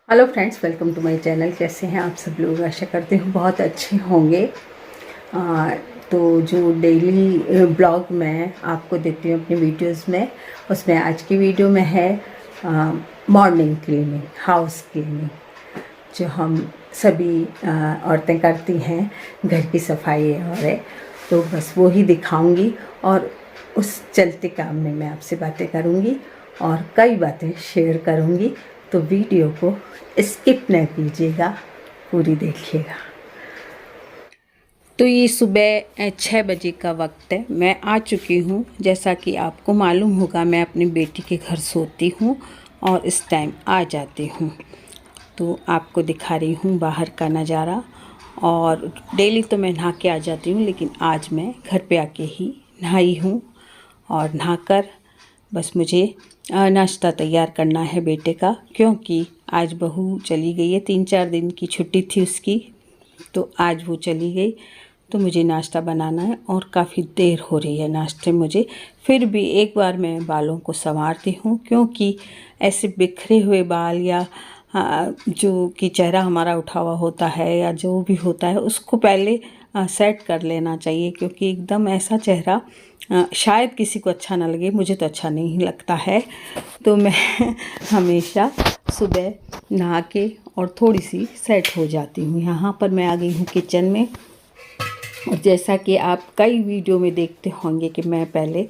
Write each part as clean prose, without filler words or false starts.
Hello friends, welcome to my channel. कैसे हैं आप सब लोग? आशा करती हूँ बहुत अच्छे होंगे। तो जो डेली ब्लॉग मैं आपको देती हूँ अपनी वीडियोस में, उसमें आज की वीडियो में है मॉर्निंग क्लीनिंग, हाउस क्लीनिंग, जो हम सभी औरतें करती हैं, घर की सफाई और तो बस वो ही दिखाऊंगी और उस चलते काम में मैं आपसे बातें करूंगी और कई बातें शेयर करूंगी। तो वीडियो को स्किप न कीजिएगा, पूरी देखिएगा। तो ये सुबह 6 बजे का वक्त है। मैं आ चुकी हूँ। जैसा कि आपको मालूम होगा, मैं अपनी बेटी के घर सोती हूँ और इस टाइम आ जाती हूँ। तो आपको दिखा रही हूँ बाहर का नज़ारा। और डेली तो मैं नहा के आ जाती हूँ, लेकिन आज मैं घर पे आके ही नहाई हूँ। और नहाकर बस मुझे नाश्ता तैयार करना है बेटे का, क्योंकि आज बहू चली गई है। 3-4 दिन की छुट्टी थी उसकी, तो आज वो चली गई। तो मुझे नाश्ता बनाना है और काफ़ी देर हो रही है नाश्ते मुझे। फिर भी एक बार मैं बालों को संवारती हूँ, क्योंकि ऐसे बिखरे हुए बाल या जो कि चेहरा हमारा उठा हुआ होता है या जो भी होता है, उसको पहले सेट कर लेना चाहिए। क्योंकि एकदम ऐसा चेहरा शायद किसी को अच्छा ना लगे, मुझे तो अच्छा नहीं लगता है। तो मैं हमेशा सुबह नहा के और थोड़ी सी सेट हो जाती हूँ। यहाँ पर मैं आ गई हूँ किचन में। और जैसा कि आप कई वीडियो में देखते होंगे कि मैं पहले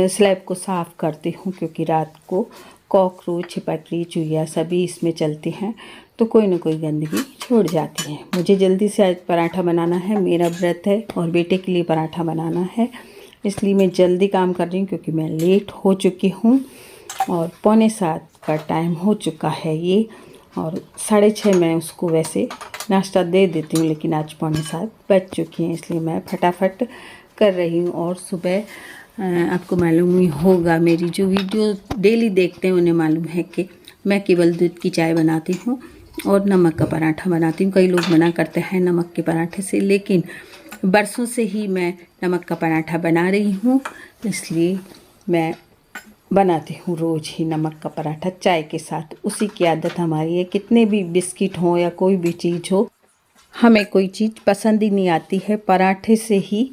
स्लैब को साफ़ करती हूँ, क्योंकि रात को कॉकरोच, छिपकली, चूहिया सभी इसमें चलती हैं, तो कोई ना कोई गंदगी छोड़ जाती है। मुझे जल्दी से आज पराठा बनाना है, मेरा व्रत है और बेटे के लिए पराठा बनाना है, इसलिए मैं जल्दी काम कर रही हूँ, क्योंकि मैं लेट हो चुकी हूँ और 6:45 का टाइम हो चुका है ये। और 6:30 मैं उसको वैसे नाश्ता दे देती हूँ, लेकिन आज 6:45 बज चुकी हैं, इसलिए मैं फटाफट कर रही हूँ। और सुबह आपको मालूम ही होगा, मेरी जो वीडियो डेली देखते हैं उन्हें मालूम है कि मैं केवल दूध की चाय बनाती हूँ और नमक का पराठा बनाती हूँ। कई लोग मना करते हैं नमक के पराठे से, लेकिन बरसों से ही मैं नमक का पराठा बना रही हूँ, इसलिए मैं बनाती हूँ रोज़ ही नमक का पराठा चाय के साथ। उसी की आदत हमारी है। कितने भी बिस्किट हो या कोई भी चीज़ हो, हमें कोई चीज़ पसंद ही नहीं आती है, पराठे से ही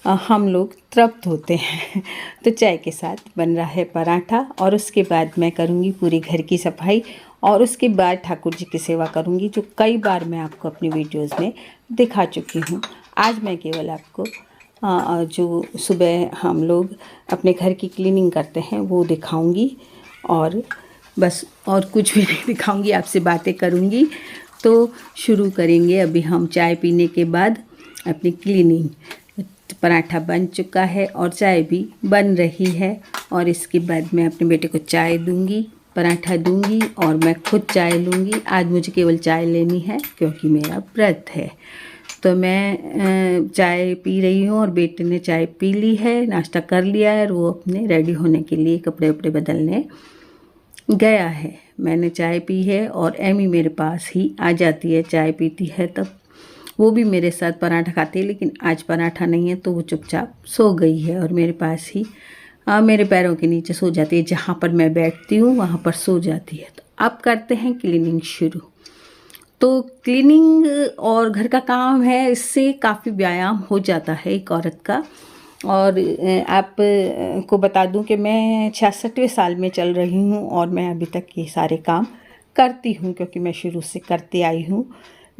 हम लोग तृप्त होते हैं। तो चाय के साथ बन रहा है पराठा और उसके बाद मैं करूँगी पूरी घर की सफाई और उसके बाद ठाकुर जी की सेवा करूँगी, जो कई बार मैं आपको अपनी वीडियोज़ में दिखा चुकी हूँ। आज मैं केवल आपको जो सुबह हम लोग अपने घर की क्लीनिंग करते हैं वो दिखाऊंगी, और बस और कुछ भी नहीं दिखाऊंगी, आपसे बातें करूंगी। तो शुरू करेंगे अभी हम चाय पीने के बाद अपनी क्लीनिंग। पराठा बन चुका है और चाय भी बन रही है, और इसके बाद मैं अपने बेटे को चाय दूंगी, पराठा दूंगी और मैं खुद चाय लूँगी। आज मुझे केवल चाय लेनी है, क्योंकि मेरा व्रत है। तो मैं चाय पी रही हूँ और बेटे ने चाय पी ली है, नाश्ता कर लिया है और वो अपने रेडी होने के लिए कपड़े वपड़े बदलने गया है। मैंने चाय पी है और एमी मेरे पास ही आ जाती है, चाय पीती है तब वो भी मेरे साथ पराठा खाती है, लेकिन आज पराठा नहीं है तो वो चुपचाप सो गई है और मेरे पास ही मेरे पैरों के नीचे सो जाती है। जहाँ पर मैं बैठती हूँ वहाँ पर सो जाती है। तो अब करते हैं क्लीनिंग शुरू। तो क्लीनिंग और घर का काम है, इससे काफ़ी व्यायाम हो जाता है एक औरत का। और आप को बता दूं कि मैं 66वें साल में चल रही हूँ और मैं अभी तक ये सारे काम करती हूँ, क्योंकि मैं शुरू से करती आई हूँ।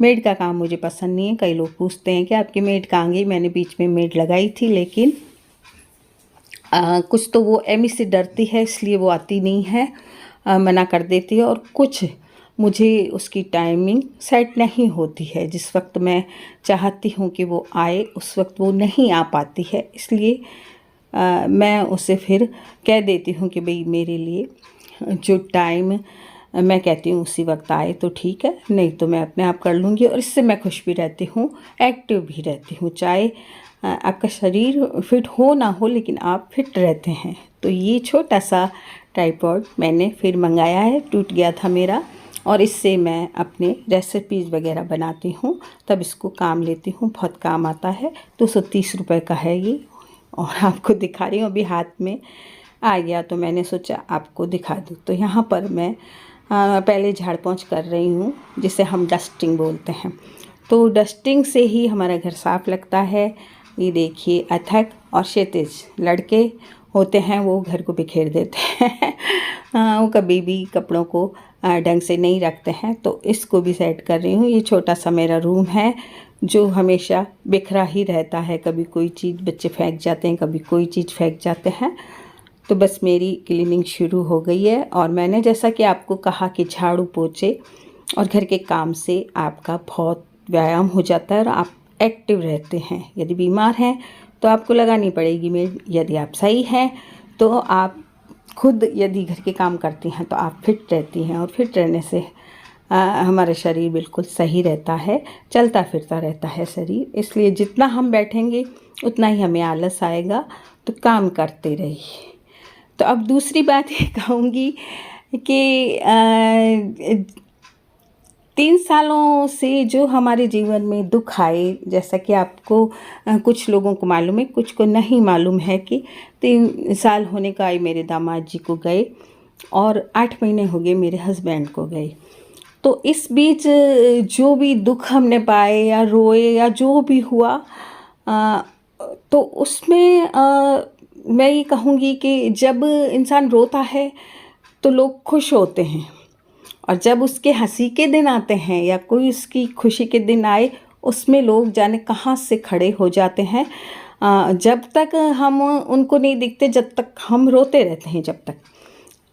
मेड का काम मुझे पसंद नहीं है। कई लोग पूछते हैं कि आपकी मेड कहाँ गई। मैंने बीच में मेड लगाई थी, लेकिन कुछ तो वो एमी से डरती है, इसलिए वो आती नहीं है, मना कर देती है। और कुछ मुझे उसकी टाइमिंग सेट नहीं होती है, जिस वक्त मैं चाहती हूँ कि वो आए उस वक्त वो नहीं आ पाती है, इसलिए मैं उसे फिर कह देती हूँ कि भाई मेरे लिए जो टाइम मैं कहती हूँ उसी वक्त आए तो ठीक है, नहीं तो मैं अपने आप कर लूँगी। और इससे मैं खुश भी रहती हूँ, एक्टिव भी रहती हूँ। चाहे आपका शरीर फिट हो ना हो, लेकिन आप फिट रहते हैं। तो ये छोटा सा ट्राइपॉड मैंने फिर मंगाया है, टूट गया था मेरा, और इससे मैं अपने रेसिपीज़ वगैरह बनाती हूँ, तब इसको काम लेती हूँ, बहुत काम आता है। 230 रुपये का है ये, और आपको दिखा रही हूँ। अभी हाथ में आ गया तो मैंने सोचा आपको दिखा दूँ। तो यहाँ पर मैं पहले झाड़ पोंछ कर रही हूँ, जिसे हम डस्टिंग बोलते हैं। तो डस्टिंग से ही हमारा घर साफ़ लगता है। ये देखिए, अथक और क्षितिज लड़के होते हैं, वो घर को बिखेर देते हैं। वो कभी भी कपड़ों को ढंग से नहीं रखते हैं। तो इसको भी सेट कर रही हूँ। ये छोटा सा मेरा रूम है जो हमेशा बिखरा ही रहता है। कभी कोई चीज़ बच्चे फेंक जाते हैं, कभी कोई चीज़ फेंक जाते हैं। तो बस मेरी क्लीनिंग शुरू हो गई है। और मैंने जैसा कि आपको कहा कि झाड़ू पोछे और घर के काम से आपका बहुत व्यायाम हो जाता है और आप एक्टिव रहते हैं। यदि बीमार हैं तो आपको लगानी पड़ेगी मेड। यदि आप सही हैं तो आप खुद यदि घर के काम करती हैं तो आप फिट रहती हैं। और फिट रहने से हमारा शरीर बिल्कुल सही रहता है, चलता फिरता रहता है शरीर। इसलिए जितना हम बैठेंगे उतना ही हमें आलस आएगा। तो काम करते रहिए। तो अब दूसरी बात ये कहूँगी कि 3 सालों से जो हमारे जीवन में दुख आए, जैसा कि आपको कुछ लोगों को मालूम है, कुछ को नहीं मालूम है कि 3 साल होने का आए मेरे दामाद जी को गए और 8 महीने हो गए मेरे हस्बैंड को गए। तो इस बीच जो भी दुख हमने पाए या रोए या जो भी हुआ, तो उसमें मैं ये कहूँगी कि जब इंसान रोता है तो लोग खुश होते हैं, और जब उसके हंसी के दिन आते हैं या कोई उसकी खुशी के दिन आए, उसमें लोग जाने कहाँ से खड़े हो जाते हैं। जब तक हम उनको नहीं दिखते, जब तक हम रोते रहते हैं जब तक।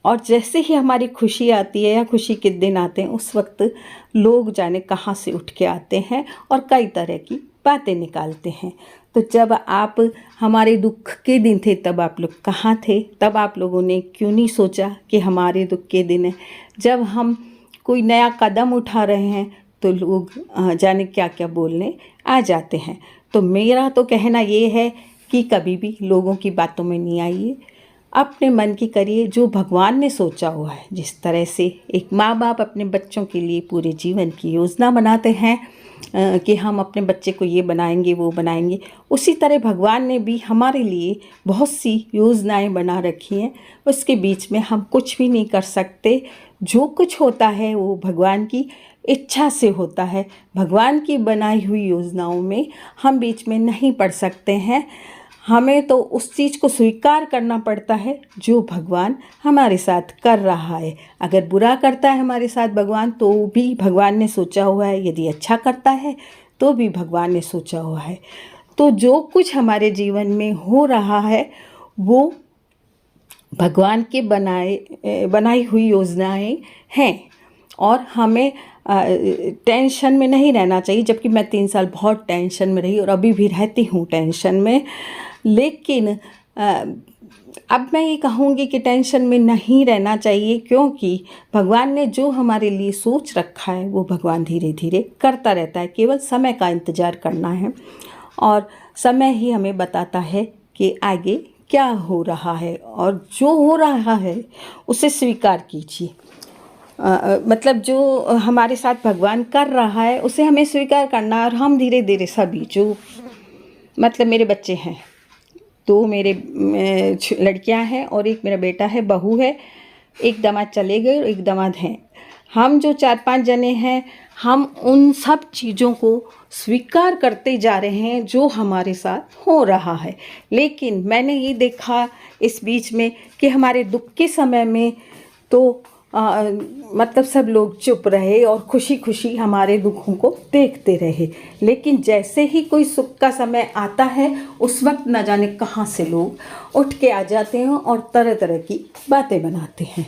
और जैसे ही हमारी खुशी आती है या खुशी के दिन आते हैं, उस वक्त लोग जाने कहाँ से उठ के आते हैं और कई तरह की बातें निकालते हैं। तो जब आप हमारे दुख के दिन थे तब आप लोग कहाँ थे? तब आप लोगों ने क्यों नहीं सोचा कि हमारे दुख के दिन है? जब हम कोई नया कदम उठा रहे हैं तो लोग जाने क्या क्या बोलने आ जाते हैं। तो मेरा तो कहना ये है कि कभी भी लोगों की बातों में नहीं आइए, अपने मन की करिए जो भगवान ने सोचा हुआ है। जिस तरह से एक माँ बाप अपने बच्चों के लिए पूरे जीवन की योजना बनाते हैं कि हम अपने बच्चे को ये बनाएंगे वो बनाएंगे, उसी तरह भगवान ने भी हमारे लिए बहुत सी योजनाएं बना रखी हैं। उसके बीच में हम कुछ भी नहीं कर सकते। जो कुछ होता है वो भगवान की इच्छा से होता है। भगवान की बनाई हुई योजनाओं में हम बीच में नहीं पड़ सकते हैं। हमें तो उस चीज़ को स्वीकार करना पड़ता है जो भगवान हमारे साथ कर रहा है। अगर बुरा करता है हमारे साथ भगवान, तो भी भगवान ने सोचा हुआ है। यदि अच्छा करता है तो भी भगवान ने सोचा हुआ है। तो जो कुछ हमारे जीवन में हो रहा है वो भगवान के बनाई हुई योजनाएं हैं। और हमें टेंशन में नहीं रहना चाहिए। जबकि मैं 3 साल बहुत टेंशन में रही और अभी भी रहती हूँ टेंशन में। लेकिन अब मैं ये कहूँगी कि टेंशन में नहीं रहना चाहिए, क्योंकि भगवान ने जो हमारे लिए सोच रखा है वो भगवान धीरे धीरे करता रहता है। केवल समय का इंतज़ार करना है और समय ही हमें बताता है कि आगे क्या हो रहा है। और जो हो रहा है उसे स्वीकार कीजिए। मतलब जो हमारे साथ भगवान कर रहा है उसे हमें स्वीकार करना है। और हम धीरे धीरे सभी जो मतलब मेरे बच्चे हैं, 2 मेरे लड़कियां हैं और एक मेरा बेटा है, बहू है, एक दामाद चले गए और एक दामाद हैं। हम जो 4-5 जने हैं, हम उन सब चीज़ों को स्वीकार करते जा रहे हैं जो हमारे साथ हो रहा है। लेकिन मैंने ये देखा इस बीच में कि हमारे दुख के समय में तो मतलब सब लोग चुप रहे और खुशी खुशी हमारे दुखों को देखते रहे। लेकिन जैसे ही कोई सुख का समय आता है उस वक्त न जाने कहाँ से लोग उठ के आ जाते हैं और तरह तरह की बातें बनाते हैं।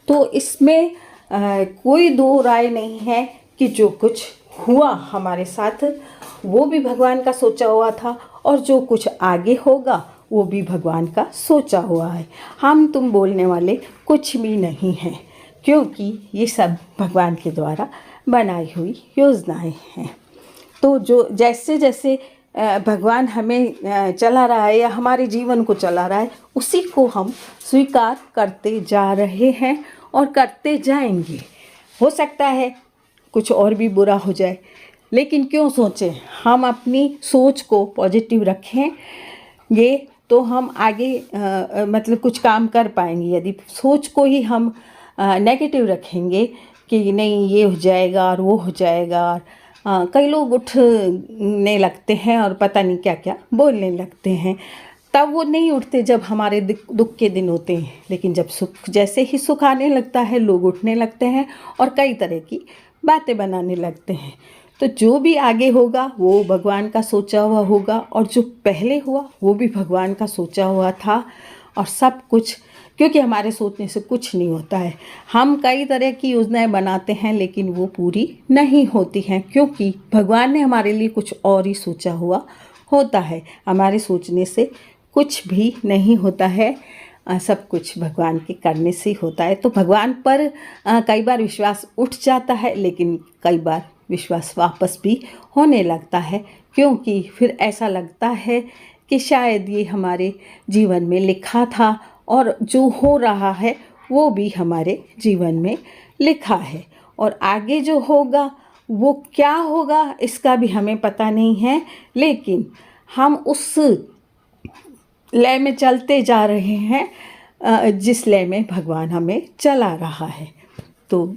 तो इसमें कोई दो राय नहीं है कि जो कुछ हुआ हमारे साथ वो भी भगवान का सोचा हुआ था और जो कुछ आगे होगा वो भी भगवान का सोचा हुआ है। हम तुम बोलने वाले कुछ भी नहीं हैं, क्योंकि ये सब भगवान के द्वारा बनाई हुई योजनाएं हैं। तो जो जैसे जैसे भगवान हमें चला रहा है या हमारे जीवन को चला रहा है, उसी को हम स्वीकार करते जा रहे हैं और करते जाएंगे। हो सकता है कुछ और भी बुरा हो जाए, लेकिन क्यों सोचें। हम अपनी सोच को पॉजिटिव रखेंगे तो हम आगे मतलब कुछ काम कर पाएंगे। यदि सोच को ही हम नेगेटिव रखेंगे कि नहीं ये हो जाएगा और वो हो जाएगा, और कई लोग उठने लगते हैं और पता नहीं क्या क्या बोलने लगते हैं। तब वो नहीं उठते जब हमारे दुख के दिन होते हैं, लेकिन जब सुख, जैसे ही सुख आने लगता है लोग उठने लगते हैं और कई तरह की बातें बनाने लगते हैं। तो जो भी आगे होगा वो भगवान का सोचा हुआ होगा, और जो पहले हुआ वो भी भगवान का सोचा हुआ था। और सब कुछ, क्योंकि हमारे सोचने से कुछ नहीं होता है। हम कई तरह की योजनाएं बनाते हैं लेकिन वो पूरी नहीं होती हैं, क्योंकि भगवान ने हमारे लिए कुछ और ही सोचा हुआ होता है। हमारे सोचने से कुछ भी नहीं होता है, सब कुछ भगवान के करने से ही होता है। तो भगवान पर कई बार विश्वास उठ जाता है, लेकिन कई बार विश्वास वापस भी होने लगता है, क्योंकि फिर ऐसा लगता है कि शायद ये हमारे जीवन में लिखा था और जो हो रहा है वो भी हमारे जीवन में लिखा है। और आगे जो होगा वो क्या होगा इसका भी हमें पता नहीं है, लेकिन हम उस लय में चलते जा रहे हैं जिस लय में भगवान हमें चला रहा है। तो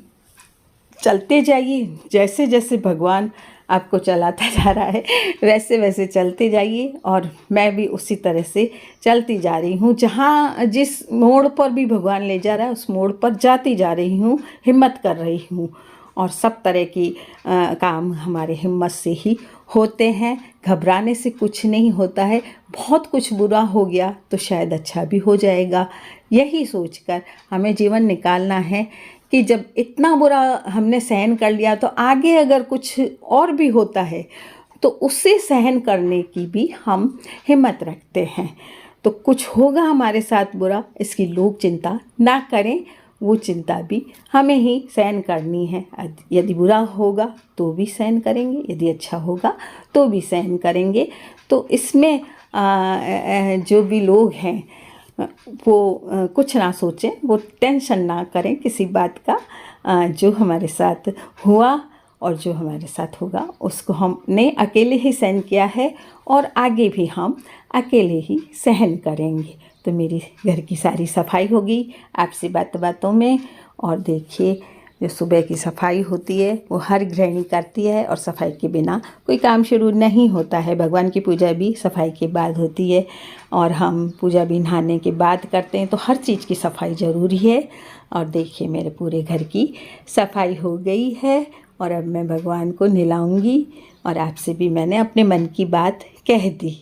चलते जाइए, जैसे जैसे भगवान आपको चलाता जा रहा है वैसे वैसे चलते जाइए, और मैं भी उसी तरह से चलती जा रही हूँ। जहाँ जिस मोड़ पर भी भगवान ले जा रहा है उस मोड़ पर जाती जा रही हूँ, हिम्मत कर रही हूँ। और सब तरह की काम हमारे हिम्मत से ही होते हैं, घबराने से कुछ नहीं होता है। बहुत कुछ बुरा हो गया तो शायद अच्छा भी हो जाएगा, यही सोचकर हमें जीवन निकालना है कि जब इतना बुरा हमने सहन कर लिया तो आगे अगर कुछ और भी होता है तो उसे सहन करने की भी हम हिम्मत रखते हैं। तो कुछ होगा हमारे साथ बुरा, इसकी लोग चिंता ना करें, वो चिंता भी हमें ही सहन करनी है। यदि बुरा होगा तो भी सहन करेंगे, यदि अच्छा होगा तो भी सहन करेंगे। तो इसमें जो भी लोग हैं वो कुछ ना सोचें, वो टेंशन ना करें किसी बात का। जो हमारे साथ हुआ और जो हमारे साथ होगा उसको हमने अकेले ही सहन किया है, और आगे भी हम अकेले ही सहन करेंगे। तो मेरी घर की सारी सफाई होगी आपसे बातों में। और देखिए, जो सुबह की सफाई होती है वो हर गृहिणी करती है, और सफाई के बिना कोई काम शुरू नहीं होता है। भगवान की पूजा भी सफाई के बाद होती है, और हम पूजा भी नहाने के बाद करते हैं। तो हर चीज़ की सफाई ज़रूरी है। और देखिए, मेरे पूरे घर की सफाई हो गई है, और अब मैं भगवान को नहलाऊंगी। और आपसे भी मैंने अपने मन की बात कह दी।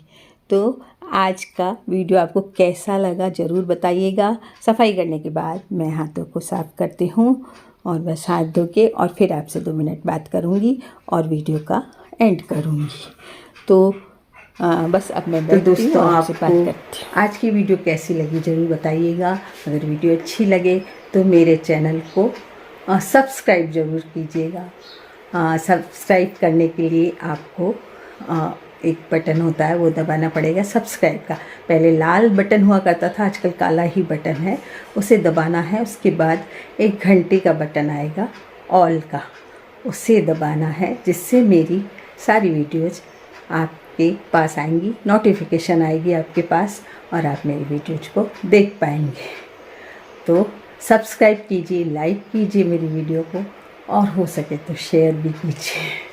तो आज का वीडियो आपको कैसा लगा ज़रूर बताइएगा। सफाई करने के बाद मैं हाथों को साफ़ करती हूँ, और बस हाथ धो के और फिर आपसे 2 मिनट बात करूँगी और वीडियो का एंड करूँगी। तो बस अब मैं दोस्तों आपसे बात करती हूँ। आज की वीडियो कैसी लगी ज़रूर बताइएगा। अगर वीडियो अच्छी लगे तो मेरे चैनल को सब्सक्राइब ज़रूर कीजिएगा। सब्सक्राइब करने के लिए आपको एक बटन होता है वो दबाना पड़ेगा सब्सक्राइब का। पहले लाल बटन हुआ करता था, आजकल काला ही बटन है, उसे दबाना है। उसके बाद एक घंटी का बटन आएगा ऑल का, उसे दबाना है, जिससे मेरी सारी वीडियोज़ आपके पास आएंगी, नोटिफिकेशन आएगी आपके पास, और आप मेरी वीडियोज़ को देख पाएंगे। तो सब्सक्राइब कीजिए, लाइक कीजिए मेरी वीडियो को, और हो सके तो शेयर भी कीजिए।